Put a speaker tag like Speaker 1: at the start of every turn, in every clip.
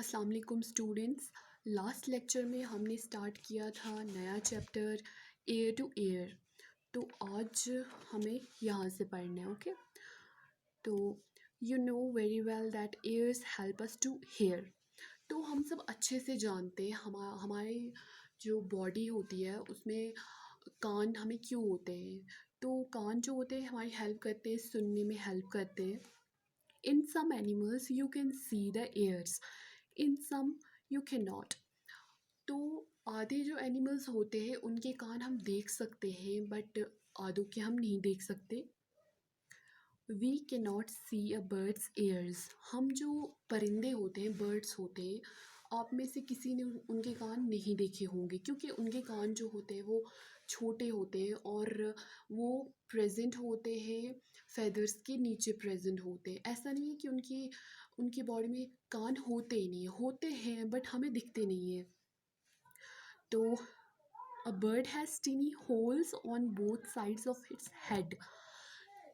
Speaker 1: अस्सलाम वालेकुम students. Last lecture में हमने स्टार्ट किया था नया चैप्टर एयर टू एयर। तो आज हमें यहाँ से पढ़ना है। ओके, तो you know very well that ears help us to hear. तो हम सब अच्छे से जानते हैं हमारी जो बॉडी होती है उसमें कान हमें क्यों होते हैं। तो कान जो होते हैं हमारी हेल्प करते हैं, सुनने में हेल्प करते हैं। In some animals you can see the ears, in some you cannot। तो आधे जो एनिमल्स होते हैं उनके कान हम देख सकते हैं, बट आधों के हम नहीं देख सकते। We can not see a bird's ears। हम जो परिंदे होते हैं, बर्ड्स होते हैं, आप में से किसी ने उनके कान नहीं देखे होंगे, क्योंकि उनके कान जो होते हैं वो छोटे होते हैं और वो प्रेजेंट होते हैं फेदर्स के नीचे प्रेजेंट होते हैं। ऐसा नहीं है कि उनकी बॉडी में कान होते ही नहीं है, होते हैं बट हमें दिखते नहीं है। तो a bird has tiny holes on both sides of its head.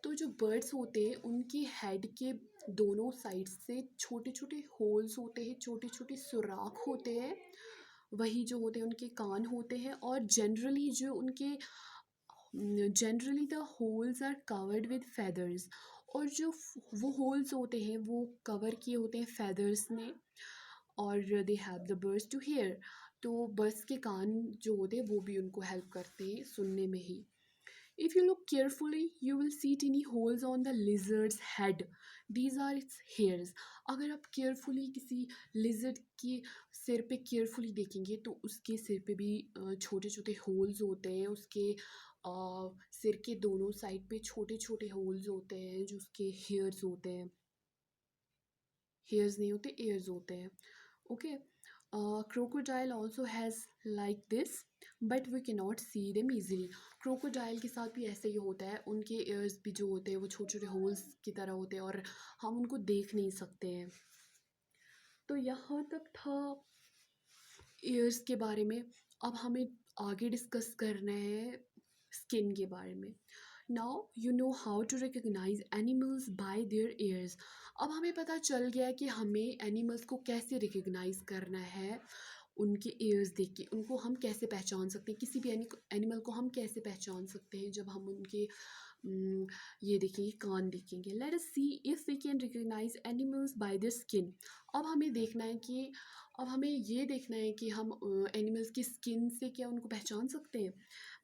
Speaker 1: तो जो बर्ड्स होते हैं उनकी हेड के दोनों साइड से छोटे छोटे होल्स होते हैं, छोटे छोटे सुराख होते हैं। वही जो होते हैं उनके कान होते हैं। और generally the holes are covered with feathers. और जो वो होल्स होते हैं वो कवर किए होते हैं फेदर्स ने। और they have the birds to hear. तो बर्ड्स के कान जो होते हैं वो भी उनको हेल्प करते हैं सुनने में ही। If you look carefully, you will see tiny holes on the lizard's head. These are its hairs. अगर आप carefully किसी lizard के सिर पे carefully देखेंगे तो उसके सिर पे भी छोटे छोटे holes होते हैं। उसके सिर के दोनों साइड पे छोटे छोटे holes होते हैं जो उसके hairs होते हैं। hairs नहीं होते, ears होते हैं। Okay. Crocodile also has like this, but we cannot see them easily। Crocodile के साथ भी ऐसे ही होता है, उनके ears भी जो होते हैं वो छोटे छोटे होल्स की तरह होते हैं और हम उनको देख नहीं सकते हैं। तो यहाँ तक था ears के बारे में। अब हमें आगे डिस्कस करना है स्किन के बारे में। Now you know how to recognise animals by their ears। अब हमें पता चल गया कि हमें एनिमल्स को कैसे रिकग्नाइज करना है। उनके ears देख के उनको हम कैसे पहचान सकते हैं, किसी भी एनिमल को हम कैसे पहचान सकते हैं जब हम उनके ये देखेंगे, कान देखेंगे। Let us see if we can recognise animals by their skin. अब हमें देखना है कि अब हमें ये देखना है कि हम एनिमल्स की स्किन से क्या उनको पहचान सकते हैं।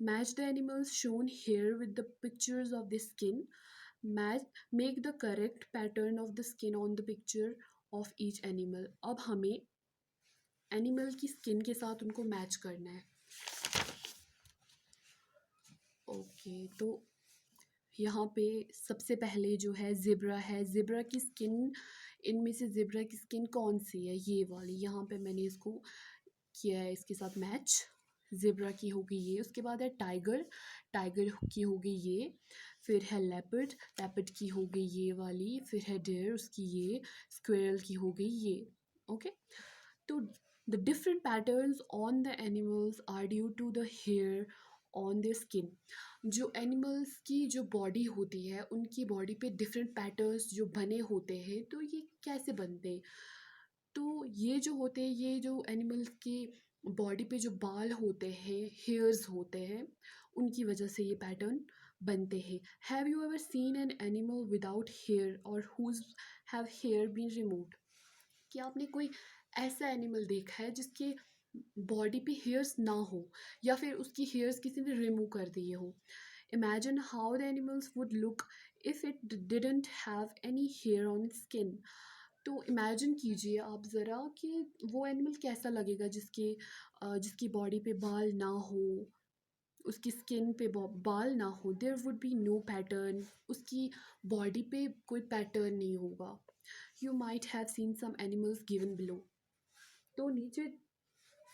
Speaker 1: Match the animals shown here with the pictures of the skin. Match make the correct pattern of the skin on the picture of each animal. अब हमें एनिमल की स्किन के साथ उनको मैच करना है। ओके, तो यहाँ पे सबसे पहले जो है ज़ेब्रा है। ज़ेब्रा की स्किन, इनमें से ज़ेब्रा की स्किन कौन सी है, ये वाली। यहाँ पे मैंने इसको किया है इसके साथ मैच। ज़ेब्रा की होगी ये। उसके बाद है टाइगर, टाइगर की होगी ये। फिर है लेपर्ड, लेपर्ड की होगी ये वाली। फिर है डेयर, उसकी ये। स्क्वेरल की हो गई ये। ओके, तो the different patterns on the animals are due to the hair on their skin. जो एनिमल्स की जो बॉडी होती है उनकी बॉडी पे डिफरेंट पैटर्न्स जो बने होते हैं, तो ये कैसे बनते हैं। तो ये जो होते हैं, ये जो एनिमल्स की बॉडी पे जो बाल होते हैं, हेयर्स होते हैं, उनकी वजह से ये पैटर्न बनते हैं। Have you ever seen an animal without hair or whose have hair been removed. क्या आपने कोई ऐसा एनिमल देखा है जिसके बॉडी पे हेयर्स ना हो, या फिर उसकी हेयर्स किसी ने रिमूव कर दिए हो। Imagine how the animals would look if it didn't have any hair on its skin. तो इमेजिन कीजिए आप ज़रा कि वो एनिमल कैसा लगेगा जिसकी बॉडी पे बाल ना हो, उसकी स्किन पे बाल ना हो। There would be no pattern, उसकी बॉडी पे कोई पैटर्न नहीं होगा। You might have seen some animals given below. तो नीचे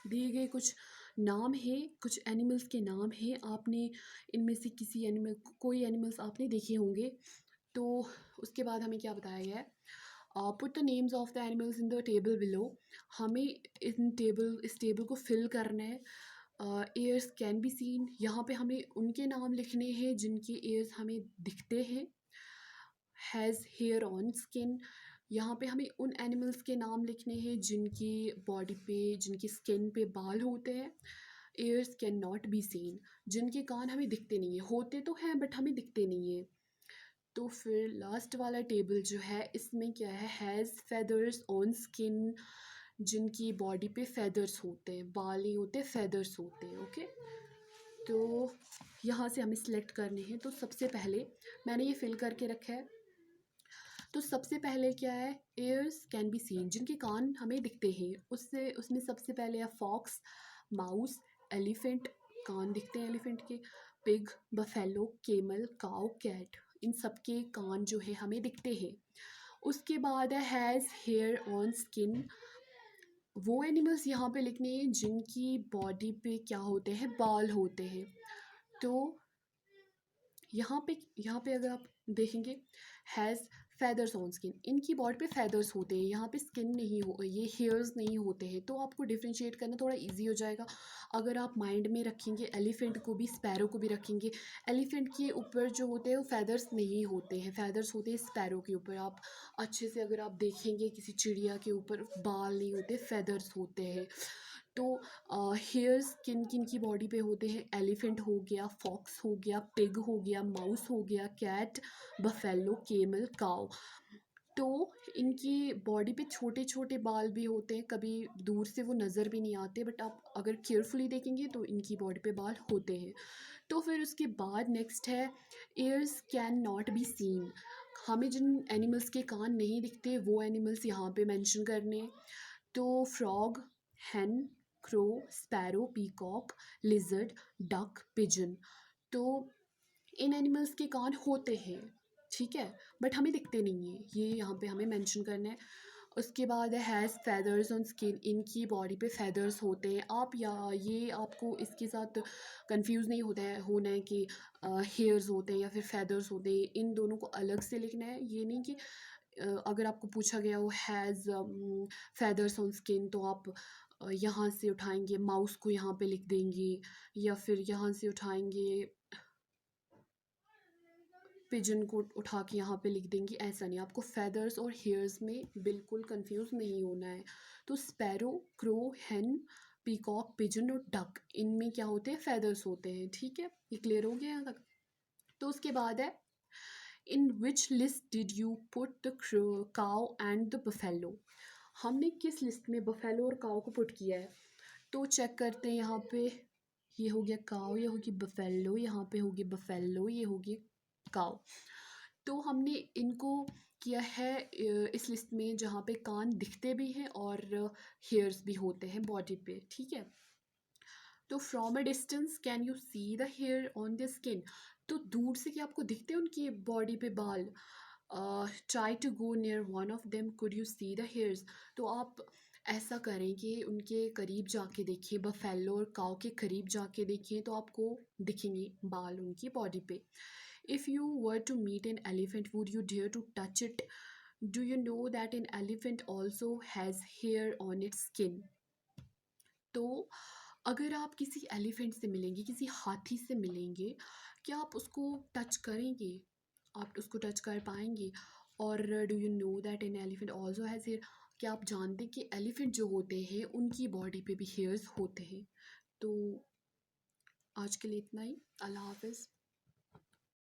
Speaker 1: दिए गए कुछ नाम है, कुछ एनिमल्स के नाम हैं। आपने इनमें से किसी एनिमल, कोई एनिमल्स आपने देखे होंगे। तो उसके बाद हमें क्या बताया गया है, put the names of the animals in the table below. हमें इस टेबल को फिल करना है। एयर्स कैन बी सीन, यहाँ पे हमें उनके नाम लिखने हैं जिनके एयर्स हमें दिखते हैं। हैज़ हेयर ऑन स्किन, यहाँ पे हमें उन एनिमल्स के नाम लिखने हैं जिनकी बॉडी पे, जिनकी स्किन पे बाल होते हैं। ears can not be seen, जिनके कान हमें दिखते नहीं है, होते तो हैं बट हमें दिखते नहीं है। तो फिर लास्ट वाला टेबल जो है इसमें क्या है, हैज़ फेदर्स ऑन स्किन, जिनकी बॉडी पे फेदर्स होते हैं, बाल नहीं होते, फेदर्स होते हैं। ओके, तो यहाँ से हमें सिलेक्ट करने हैं। तो सबसे पहले मैंने ये फिल करके रखा है। तो सबसे पहले क्या है, ears कैन बी सीन, जिनके कान हमें दिखते हैं। उसमें सबसे पहले है फॉक्स, माउस, एलिफेंट, कान दिखते हैं एलिफेंट के, pig, buffalo, camel, cow, cat, इन सब के कान जो है हमें दिखते हैं। उसके बाद है हैज़ हेयर ऑन स्किन, वो एनिमल्स यहाँ पे लिखने हैं जिनकी बॉडी पे क्या होते हैं, बाल होते हैं। तो यहाँ पे अगर आप देखेंगे, हैज़ फेदर्स ऑन स्किन, इनकी बॉडी पे फेदर्स होते हैं, यहाँ पे स्किन नहीं हो, ये हेयर्स नहीं होते हैं। तो आपको डिफ्रेंशिएट करना थोड़ा इजी हो जाएगा अगर आप माइंड में रखेंगे एलिफेंट को भी, स्पैरो को भी रखेंगे। एलिफेंट के ऊपर जो होते हैं वो फेदर्स नहीं होते हैं, फेदर्स होते हैं स्पैरो के ऊपर। आप अच्छे से अगर आप देखेंगे किसी चिड़िया के ऊपर बाल नहीं होते, फेदर्स होते हैं। तो हेयर्स किन किन की बॉडी पे होते हैं, एलिफेंट हो गया, फॉक्स हो गया, पिग हो गया, माउस हो गया, कैट, बफेलो, केमल, काउ। तो इनकी बॉडी पे छोटे छोटे बाल भी होते हैं, कभी दूर से वो नज़र भी नहीं आते बट आप अगर केयरफुली देखेंगे तो इनकी बॉडी पे बाल होते हैं। तो फिर उसके बाद नेक्स्ट है, ears can not be seen, हमें जिन एनिमल्स के कान नहीं दिखते वो एनिमल्स यहाँ पे मेंशन करने हैं। तो frog, hen, crow, sparrow, peacock, lizard, duck, pigeon. तो इन एनिमल्स के कान होते हैं, ठीक है, बट हमें दिखते नहीं हैं, ये यहाँ पे हमें मेंशन करना है। उसके बाद है हैज़ फेदर्स ऑन स्किन, इनकी बॉडी पे फेदर्स होते हैं। आप या ये आपको इसके साथ कंफ्यूज नहीं होना है कि हेयर्स होते हैं या फिर फेदर्स होते हैं, इन दोनों को अलग से लिखना है। ये नहीं कि अगर आपको पूछा गया हो हैज़ फेदर्स ऑन स्किन तो आप यहाँ से उठाएंगे माउस को, यहाँ पे लिख देंगे, या फिर यहाँ से उठाएंगे पिजन को उठा के यहाँ पे लिख देंगे, ऐसा नहीं। आपको फेदर्स और हेयर्स में बिल्कुल कंफ्यूज नहीं होना है। तो sparrow, crow, hen, peacock, pigeon और डक, इनमें क्या होते हैं, फेदर्स होते हैं। ठीक है, ये क्लियर हो गया यहाँ तक। तो उसके बाद है, in which list did you put the cow and the buffalo, हमने किस लिस्ट में बफेलो और काउ को पुट किया है। तो चेक करते हैं, यहाँ पे ये हो गया काउ, ये होगी बफेलो, यहाँ पे होगी बफेलो, ये होगी काउ। तो हमने इनको किया है इस लिस्ट में जहाँ पे कान दिखते भी हैं और हेयर्स भी होते हैं बॉडी पे, ठीक है। तो from a distance can you see the hair on the skin, तो दूर से क्या आपको दिखते हैं उनकी बॉडी पे बाल। Try to go near one of them, could you see the hairs, तो आप ऐसा करें कि उनके करीब जाके देखिए, बफेलो और काऊ के करीब जाके देखिए तो आपको दिखेंगे बाल उनकी बॉडी पे। If you were to meet an elephant would you dare to touch it, do you know that an elephant also has hair on its skin. तो अगर आप किसी एलिफेंट से मिलेंगे, किसी हाथी से मिलेंगे, क्या आप उसको टच करेंगे, आप उसको टच कर पाएंगे। और do you know that an elephant also has hair, क्या आप जानते हैं कि एलिफेंट जो होते हैं उनकी बॉडी पे भी हेयर्स होते हैं। तो आज के लिए इतना ही, अल्लाह हाफिज़।